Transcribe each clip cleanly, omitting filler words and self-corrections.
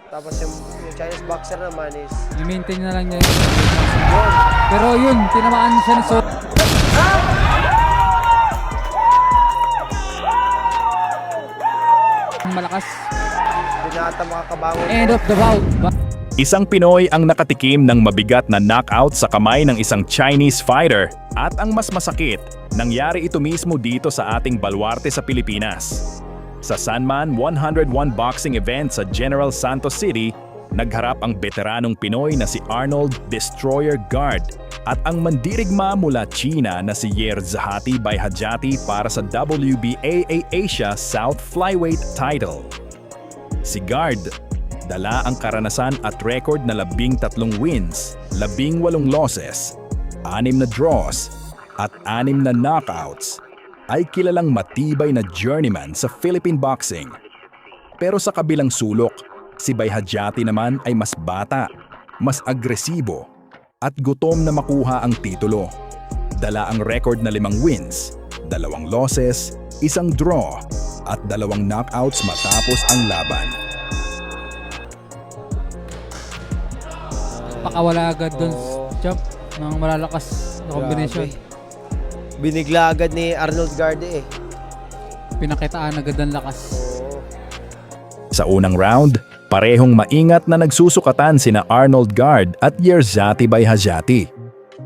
Tapos yung Chinese boxer naman is I-maintain na lang niya yun. Pero yun, tinamaan siya ni So. Malakas. hindi na ata makakabangon. End of the bout. Isang Pinoy ang nakatikim ng mabigat na knockout sa kamay ng isang Chinese fighter at ang mas masakit, nangyari ito mismo dito sa ating baluarte sa Pilipinas. Sa Sanman 101 boxing event sa General Santos City, nagharap ang veteranong Pinoy na si Arnold Destroyer Guard at ang mandirigma mula China na si Yer Zahati Bayhajati para sa WBAA Asia South Flyweight title. Si Guard, dala ang karanasan at record na 13 wins, 18 losses, 6 na draws, at 6 na knockouts, ay kilalang matibay na journeyman sa Philippine boxing. Pero sa kabilang sulok, si Bayhajati naman ay mas bata, mas agresibo, at gutom na makuha ang titulo. Dala ang record na 5 wins, 2 losses, 1 draw, at 2 knockouts matapos ang laban. Pakawala agad doon. Oo. Jump ng malalakas na combination. Grabe. Binigla agad ni Arnold Garde eh. Pinakitaan agad ang lakas. Oo. Sa unang round, parehong maingat na nagsusukatan sina Arnold Guard at Yerzati Bayhajati.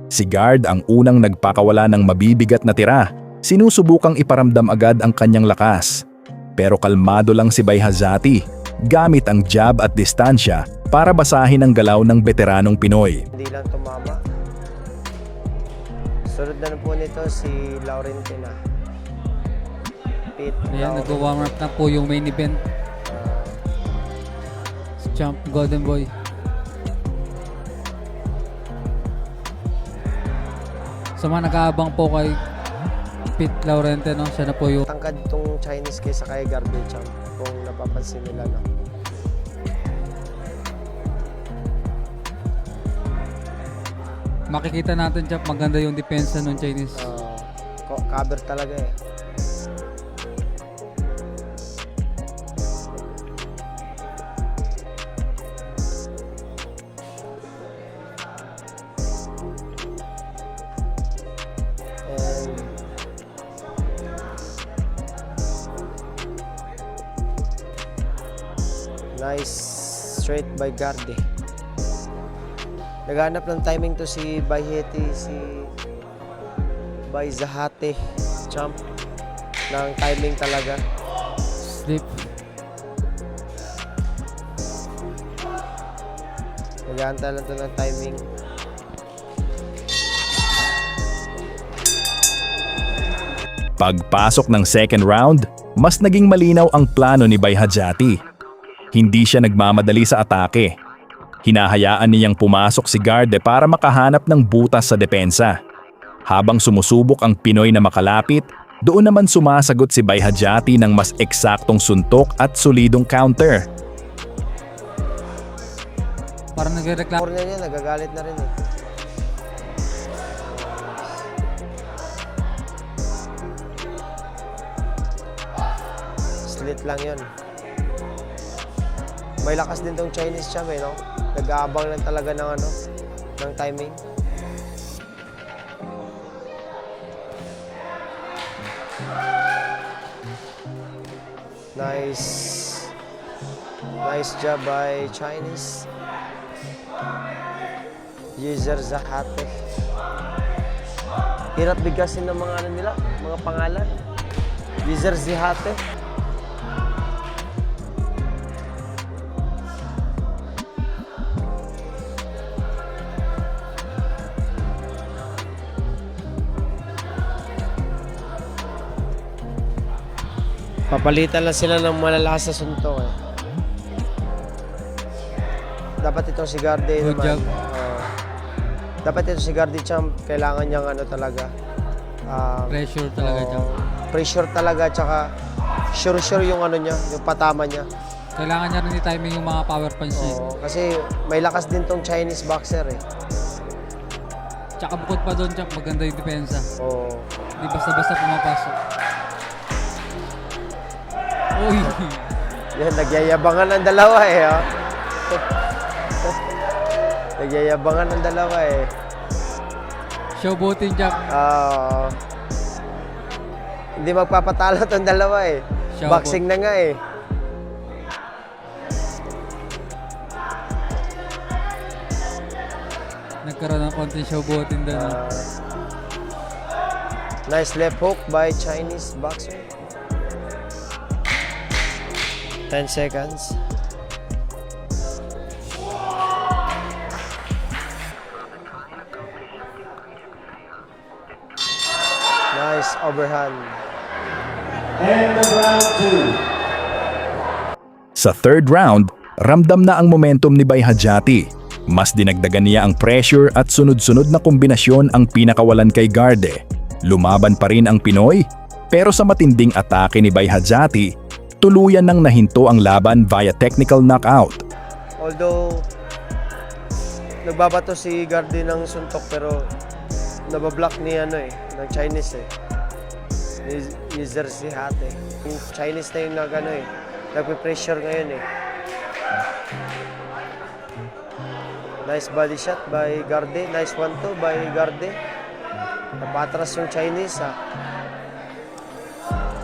Si Guard ang unang nagpakawala ng mabibigat na tira. Sinusubukang iparamdam agad ang kanyang lakas. Pero kalmado lang si Bayhajati, gamit ang jab at distansya para basahin ang galaw ng veteranong Pinoy. Hindi lang tumama. Sunod na po nito si Laurentina. Pete Ayan, Laurentina. nag-warm up na po yung main event. Si Champ Golden Boy. Sa mga nag-aabang po kay Pete Laurentino, siya na po yung Tangkad itong Chinese kaysa kay Garde Champ kung napapansin nila no. makikita natin, Champ, maganda yung depensa ng Chinese. Cover talaga eh. And nice straight by Garde. Naghanap ng timing to si Bayheti, si Bayzahate Champ ng timing talaga. Slip. Naghahantay lang to ng timing. Pagpasok ng second round, mas naging malinaw ang plano ni Bayhajati. Hindi siya nagmamadali sa atake. Hinahayaan niyang pumasok si Garde para makahanap ng butas sa depensa. Habang sumusubok ang Pinoy na makalapit, doon naman sumasagot si Bayhajati ng mas eksaktong suntok at solidong counter. Parang nagreklamo. Corner niya, nagagalit na rin eh. Slit lang yun. May lakas din tong Chinese champ eh, no? Nag-aabang lang talaga ng ano, ng timing. Nice. Nice job by Chinese. Yezer Zahate. Hirap bigkasin ng mga ano nila, mga pangalan. Yezer Zahate. Papalitan lang sila ng malalakas na suntok eh. Dapat itong si Garde Good naman. job. Dapat ito si Garde Champ, kailangan niyang ano talaga. Pressure talaga, Champ. Pressure talaga, tsaka sure yung ano niya, yung patama niya. Kailangan niya rin i-timing yung mga power punch niya. Oo, kasi may lakas din tong Chinese boxer eh. Tsaka bukod pa doon, Champ, maganda yung depensa. Oo. Di basta-basta pumapasok. Uy! Yan, nagyayabangan ang dalawa eh. Oh. Nagyayabangan ng dalawa eh. Showboating Jack. Hindi magpapatalo tong dalawa eh. Showboat. Boxing na nga eh. Nagkaroon ng konting showboating doon. Nice left hook by Chinese boxer. 10 seconds. Nice overhand. Sa third round, ramdam na ang momentum ni Bayhajati. Mas dinagdagan niya ang pressure at sunod-sunod na kombinasyon ang pinakawalan kay Garde. Lumaban pa rin ang Pinoy, pero sa matinding atake ni Bayhajati, tuluyan nang nahinto ang laban via technical knockout. Although nagbabato si Garde ng suntok pero nabablock ni ng Chinese eh. User si Hate. Yung Chinese na yung nagpe-pressure ngayon eh. Nice body shot by Garde. Nice 1-2 by Garde. Napatras yung Chinese ha.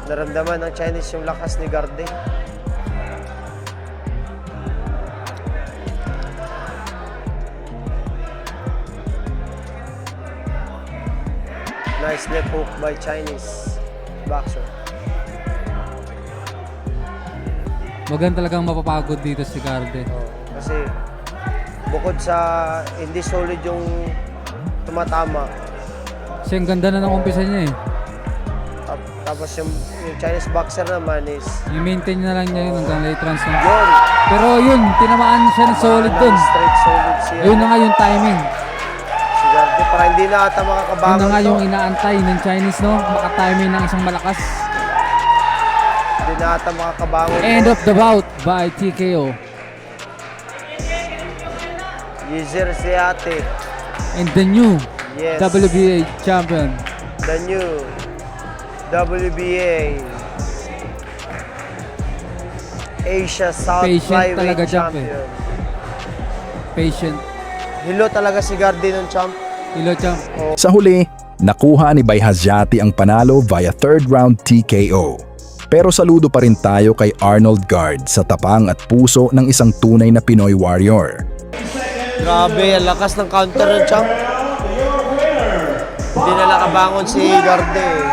Naramdaman ng Chinese yung lakas ni Garde. Nice left hook by Chinese boxer. Maganda talagang mapapagod dito si Garde. Kasi bukod sa hindi solid yung tumatama, Kasi ang ganda na ng umpisa niya eh. tapos yung Chinese boxer naman is I-maintain na lang niya yun hanggang late rounds na. yun. Pero yun, tinamaan siya ng solid dun. Straight solid siya. Yun na nga yung timing. Si Garde para hindi na ata Yun makakabangon na nga to. yung inaantay ng Chinese, no? Makatiming ng isang malakas. Hindi na ata makakabangon End to. of the bout by TKO. User si Ate. And the new Yes. WBA champion. The new WBA Asia South Patient Flyweight talaga, champ, Champion. Patient. Hilo talaga si Garde ng champ. Ilo champ. Sa huli, nakuha ni Bayhajati ang panalo via third round TKO. Pero saludo pa rin tayo kay Arnold Guard sa tapang at puso ng isang tunay na Pinoy warrior. Grabe, ang lakas ng counter ng champ. Hindi na nakabangon si Garde.